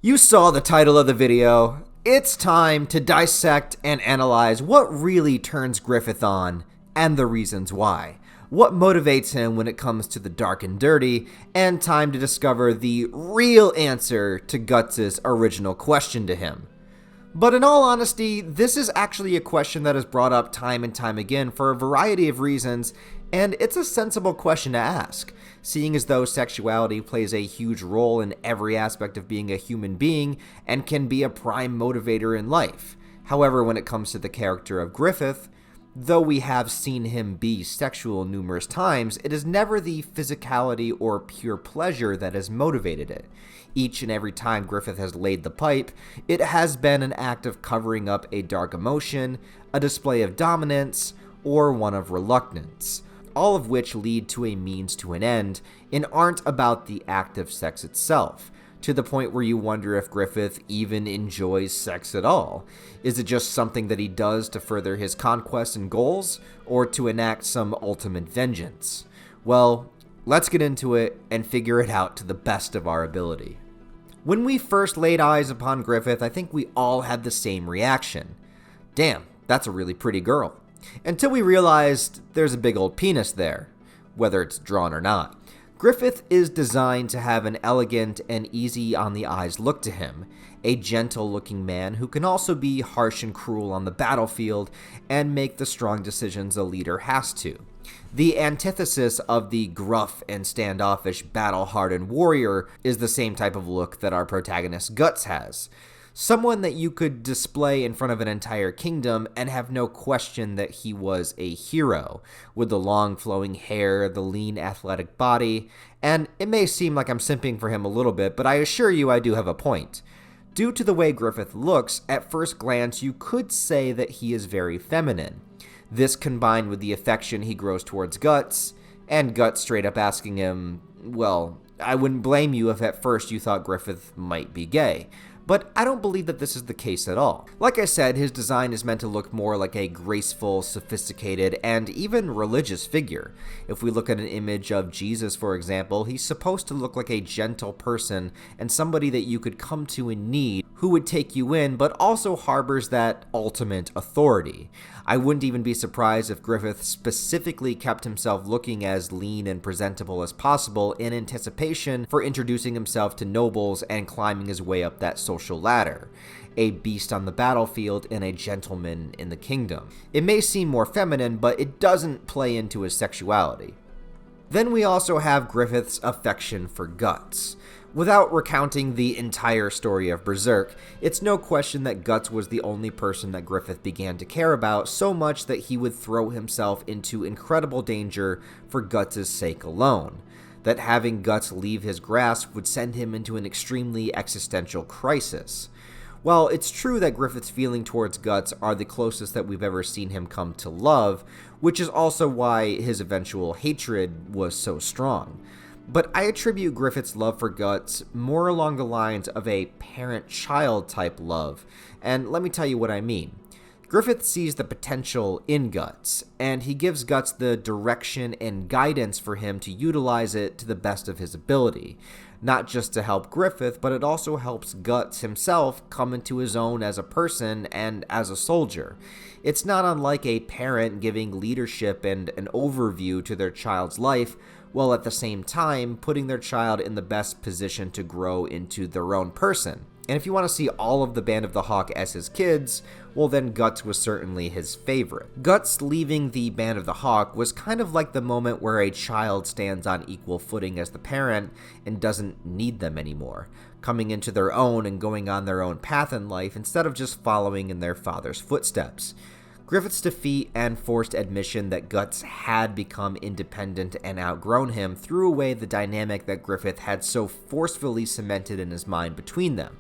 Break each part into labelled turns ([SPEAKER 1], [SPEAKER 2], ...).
[SPEAKER 1] You saw the title of the video. It's time to dissect and analyze what really turns Griffith on and the reasons why. What motivates him when it comes to the dark and dirty, and time to discover the real answer to Guts' original question to him. But in all honesty, this is actually a question that is brought up time and time again for a variety of reasons, and it's a sensible question to ask, seeing as though sexuality plays a huge role in every aspect of being a human being and can be a prime motivator in life. However, when it comes to the character of Griffith, though we have seen him be sexual numerous times, it is never the physicality or pure pleasure that has motivated it. Each and every time Griffith has laid the pipe, it has been an act of covering up a dark emotion, a display of dominance, or one of reluctance, all of which lead to a means to an end and aren't about the act of sex itself, to the point where you wonder if Griffith even enjoys sex at all. Is it just something that he does to further his conquests and goals, or to enact some ultimate vengeance? Well, let's get into it and figure it out to the best of our ability. When we first laid eyes upon Griffith, I think we all had the same reaction. Damn, that's a really pretty girl. Until we realized there's a big old penis there, whether it's drawn or not. Griffith is designed to have an elegant and easy on the eyes look to him, a gentle looking man who can also be harsh and cruel on the battlefield and make the strong decisions a leader has to. The antithesis of the gruff and standoffish battle-hardened warrior is the same type of look that our protagonist Guts has. Someone that you could display in front of an entire kingdom and have no question that he was a hero, with the long flowing hair, the lean athletic body, and it may seem like I'm simping for him a little bit, but I assure you I do have a point. Due to the way Griffith looks, at first glance you could say that he is very feminine. This combined with the affection he grows towards Guts, and Guts straight up asking him, well, I wouldn't blame you if at first you thought Griffith might be gay. But I don't believe that this is the case at all. Like I said, his design is meant to look more like a graceful, sophisticated, and even religious figure. If we look at an image of Jesus, for example, he's supposed to look like a gentle person and somebody that you could come to in need, who would take you in, but also harbors that ultimate authority. I wouldn't even be surprised if Griffith specifically kept himself looking as lean and presentable as possible in anticipation for introducing himself to nobles and climbing his way up that social ladder. A beast on the battlefield and a gentleman in the kingdom. It may seem more feminine, but it doesn't play into his sexuality. Then we also have Griffith's affection for Guts. Without recounting the entire story of Berserk, it's no question that Guts was the only person that Griffith began to care about so much that he would throw himself into incredible danger for Guts' sake alone. That having Guts leave his grasp would send him into an extremely existential crisis. While it's true that Griffith's feeling towards Guts are the closest that we've ever seen him come to love, which is also why his eventual hatred was so strong. But I attribute Griffith's love for Guts more along the lines of a parent-child type love, and let me tell you what I mean. Griffith sees the potential in Guts, and he gives Guts the direction and guidance for him to utilize it to the best of his ability. Not just to help Griffith, but it also helps Guts himself come into his own as a person and as a soldier. It's not unlike a parent giving leadership and an overview to their child's life, while at the same time putting their child in the best position to grow into their own person. And if you want to see all of the Band of the Hawk as his kids, well then Guts was certainly his favorite. Guts leaving the Band of the Hawk was kind of like the moment where a child stands on equal footing as the parent and doesn't need them anymore, coming into their own and going on their own path in life instead of just following in their father's footsteps. Griffith's defeat and forced admission that Guts had become independent and outgrown him threw away the dynamic that Griffith had so forcefully cemented in his mind between them.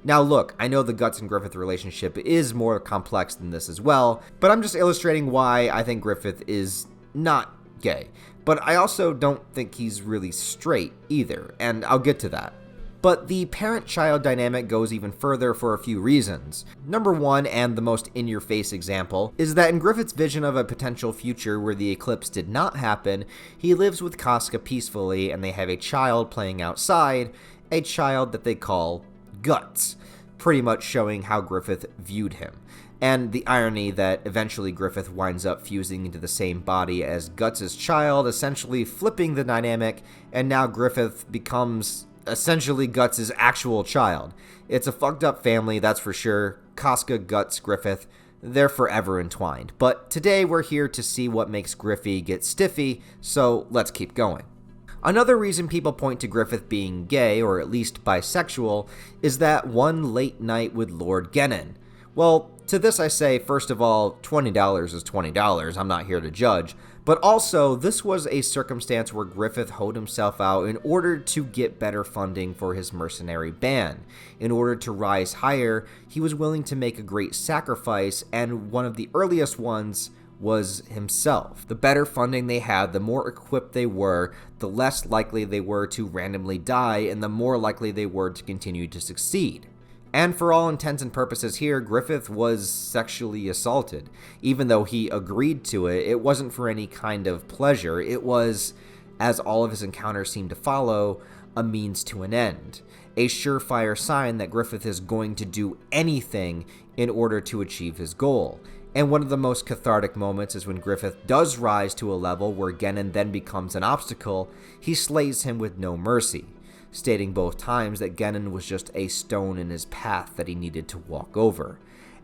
[SPEAKER 1] Now look, I know the Guts and Griffith relationship is more complex than this as well, but I'm just illustrating why I think Griffith is not gay. But I also don't think he's really straight either, and I'll get to that. But the parent-child dynamic goes even further for a few reasons. Number one, and the most in-your-face example, is that in Griffith's vision of a potential future where the eclipse did not happen, he lives with Casca peacefully and they have a child playing outside, a child that they call Guts, pretty much showing how Griffith viewed him. And the irony that eventually Griffith winds up fusing into the same body as Guts' child, essentially flipping the dynamic, and now Griffith becomes essentially Guts' actual child. It's a fucked up family, that's for sure. Casca, Guts, Griffith, they're forever entwined. But today we're here to see what makes Griffy get Stiffy, so let's keep going. Another reason people point to Griffith being gay, or at least bisexual, is that one late night with Lord Gennon. Well, to this I say, first of all, $20 is $20, I'm not here to judge, but also, this was a circumstance where Griffith hoed himself out in order to get better funding for his mercenary band. In order to rise higher, he was willing to make a great sacrifice, and one of the earliest ones was himself. The better funding they had, the more equipped they were, the less likely they were to randomly die, and the more likely they were to continue to succeed. And for all intents and purposes here, Griffith was sexually assaulted. Even though he agreed to it, it wasn't for any kind of pleasure. It was, as all of his encounters seem to follow, a means to an end. A surefire sign that Griffith is going to do anything in order to achieve his goal. And one of the most cathartic moments is when Griffith does rise to a level where Gennon then becomes an obstacle. He slays him with no mercy, stating both times that Gennon was just a stone in his path that he needed to walk over.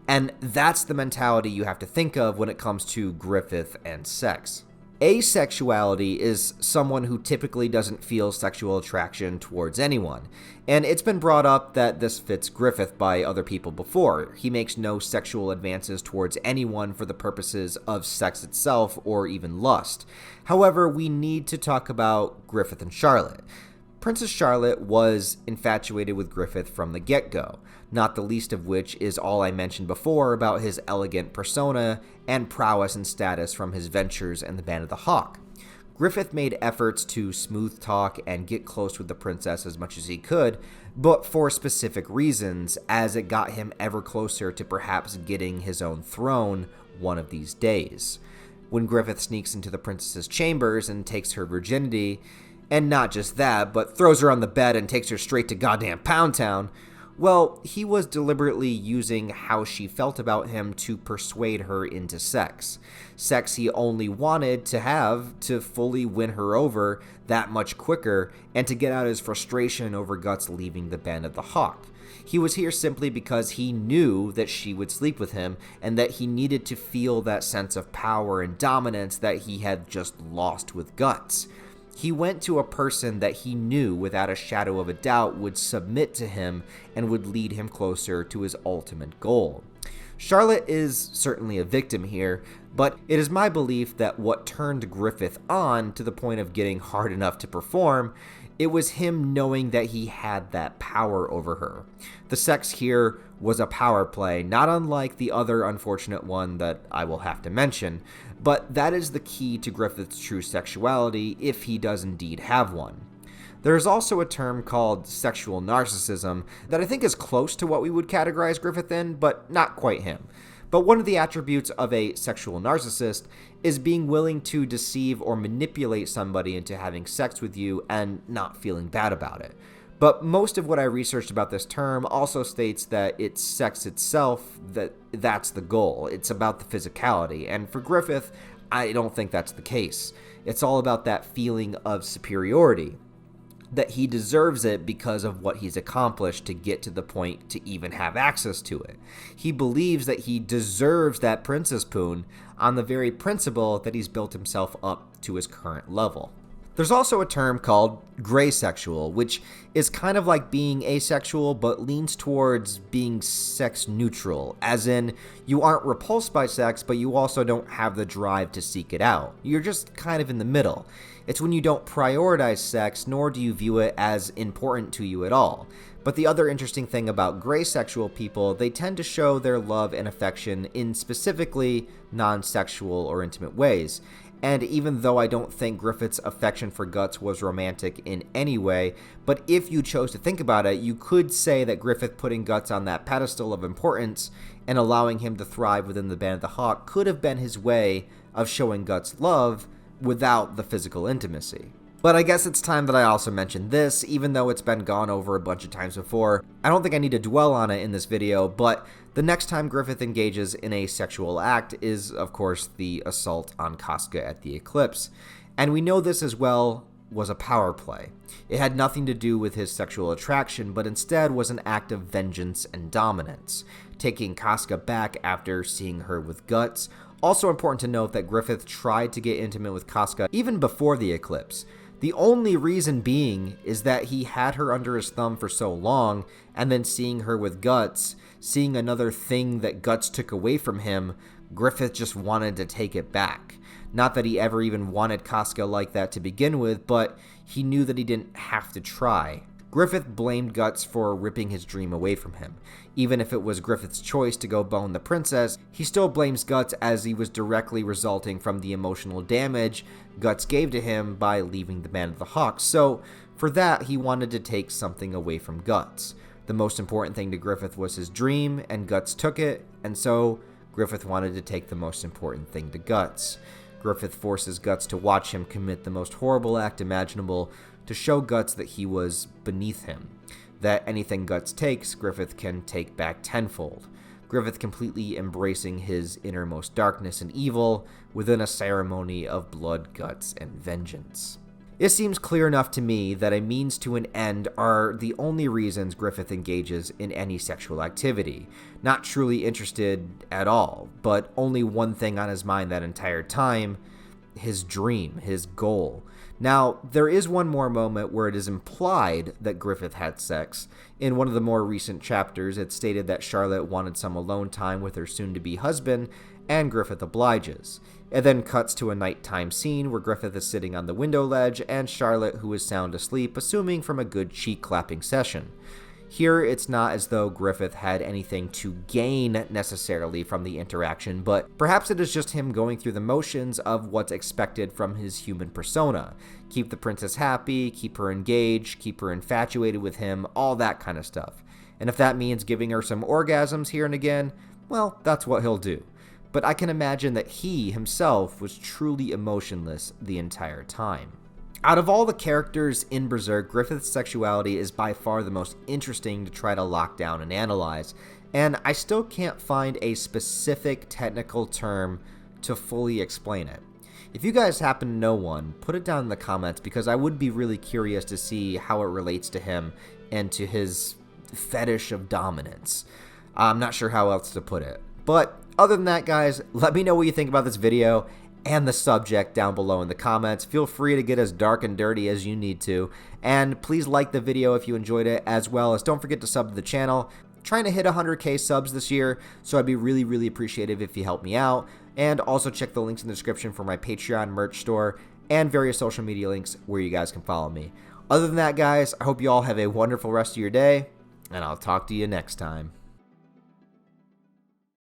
[SPEAKER 1] And that's the mentality you have to think of when it comes to Griffith and sex. Asexuality is someone who typically doesn't feel sexual attraction towards anyone, and it's been brought up that this fits Griffith by other people before. He makes no sexual advances towards anyone for the purposes of sex itself or even lust. However, we need to talk about Griffith and Charlotte. Princess Charlotte was infatuated with Griffith from the get-go, not the least of which is all I mentioned before about his elegant persona and prowess and status from his ventures in the Band of the Hawk. Griffith made efforts to smooth talk and get close with the princess as much as he could, but for specific reasons, as it got him ever closer to perhaps getting his own throne one of these days. When Griffith sneaks into the princess's chambers and takes her virginity, and not just that, but throws her on the bed and takes her straight to goddamn Pound Town, well, he was deliberately using how she felt about him to persuade her into sex. Sex he only wanted to have to fully win her over that much quicker and to get out his frustration over Guts leaving the Band of the Hawk. He was here simply because he knew that she would sleep with him and that he needed to feel that sense of power and dominance that he had just lost with Guts. He went to a person that he knew without a shadow of a doubt would submit to him and would lead him closer to his ultimate goal. Charlotte is certainly a victim here, but it is my belief that what turned Griffith on to the point of getting hard enough to perform, it was him knowing that he had that power over her. The sex here was a power play, not unlike the other unfortunate one that I will have to mention, but that is the key to Griffith's true sexuality if he does indeed have one. There is also a term called sexual narcissism that I think is close to what we would categorize Griffith in, but not quite him. But one of the attributes of a sexual narcissist is being willing to deceive or manipulate somebody into having sex with you and not feeling bad about it. But most of what I researched about this term also states that it's sex itself that's the goal. It's about the physicality. And for Griffith, I don't think that's the case. It's all about that feeling of superiority, that he deserves it because of what he's accomplished to get to the point to even have access to it. He believes that he deserves that princess poon on the very principle that he's built himself up to his current level. There's also a term called gray sexual, which is kind of like being asexual but leans towards being sex neutral, as in you aren't repulsed by sex but you also don't have the drive to seek it out. You're just kind of in the middle. It's when you don't prioritize sex, nor do you view it as important to you at all. But the other interesting thing about gray sexual people, they tend to show their love and affection in specifically non-sexual or intimate ways. And even though I don't think Griffith's affection for Guts was romantic in any way, but if you chose to think about it, you could say that Griffith putting Guts on that pedestal of importance and allowing him to thrive within the Band of the Hawk could have been his way of showing Guts love without the physical intimacy. But I guess it's time that I also mention this, even though it's been gone over a bunch of times before. I don't think I need to dwell on it in this video, but the next time Griffith engages in a sexual act is, of course, the assault on Casca at the eclipse. And we know this as well was a power play. It had nothing to do with his sexual attraction, but instead was an act of vengeance and dominance, taking Casca back after seeing her with Guts. Also important to note that Griffith tried to get intimate with Casca even before the eclipse. The only reason being is that he had her under his thumb for so long, and then seeing her with Guts, seeing another thing that Guts took away from him, Griffith just wanted to take it back. Not that he ever even wanted Casca like that to begin with, but he knew that he didn't have to try. Griffith blamed Guts for ripping his dream away from him. Even if it was Griffith's choice to go bone the princess, he still blames Guts as he was directly resulting from the emotional damage Guts gave to him by leaving the Band of the Hawks. So for that, he wanted to take something away from Guts. The most important thing to Griffith was his dream, and Guts took it, and so Griffith wanted to take the most important thing to Guts. Griffith forces Guts to watch him commit the most horrible act imaginable to show Guts that he was beneath him, that anything Guts takes, Griffith can take back tenfold. Griffith completely embracing his innermost darkness and evil within a ceremony of blood, guts, and vengeance. It seems clear enough to me that a means to an end are the only reasons Griffith engages in any sexual activity. Not truly interested at all, but only one thing on his mind that entire time: his dream, his goal. Now, there is one more moment where it is implied that Griffith had sex. In one of the more recent chapters, it's stated that Charlotte wanted some alone time with her soon-to-be husband, and Griffith obliges. It then cuts to a nighttime scene where Griffith is sitting on the window ledge, and Charlotte, who is sound asleep, assuming from a good cheek-clapping session. Here, it's not as though Griffith had anything to gain necessarily from the interaction, but perhaps it is just him going through the motions of what's expected from his human persona. Keep the princess happy, keep her engaged, keep her infatuated with him, all that kind of stuff. And if that means giving her some orgasms here and again, well, that's what he'll do. But I can imagine that he himself was truly emotionless the entire time. Out of all the characters in Berserk, Griffith's sexuality is by far the most interesting to try to lock down and analyze, and I still can't find a specific technical term to fully explain it. If you guys happen to know one, put it down in the comments, because I would be really curious to see how it relates to him and to his fetish of dominance. I'm not sure how else to put it. But other than that, guys, let me know what you think about this video and the subject down below in the comments. Feel free to get as dark and dirty as you need to, and please like the video if you enjoyed it, as well as don't forget to sub to the channel. I'm trying to hit 100k subs this year, so I'd be really appreciative if you help me out, and also check the links in the description for my Patreon merch store and various social media links where you guys can follow me. Other than that, guys, I hope you all have a wonderful rest of your day, and I'll talk to you next time.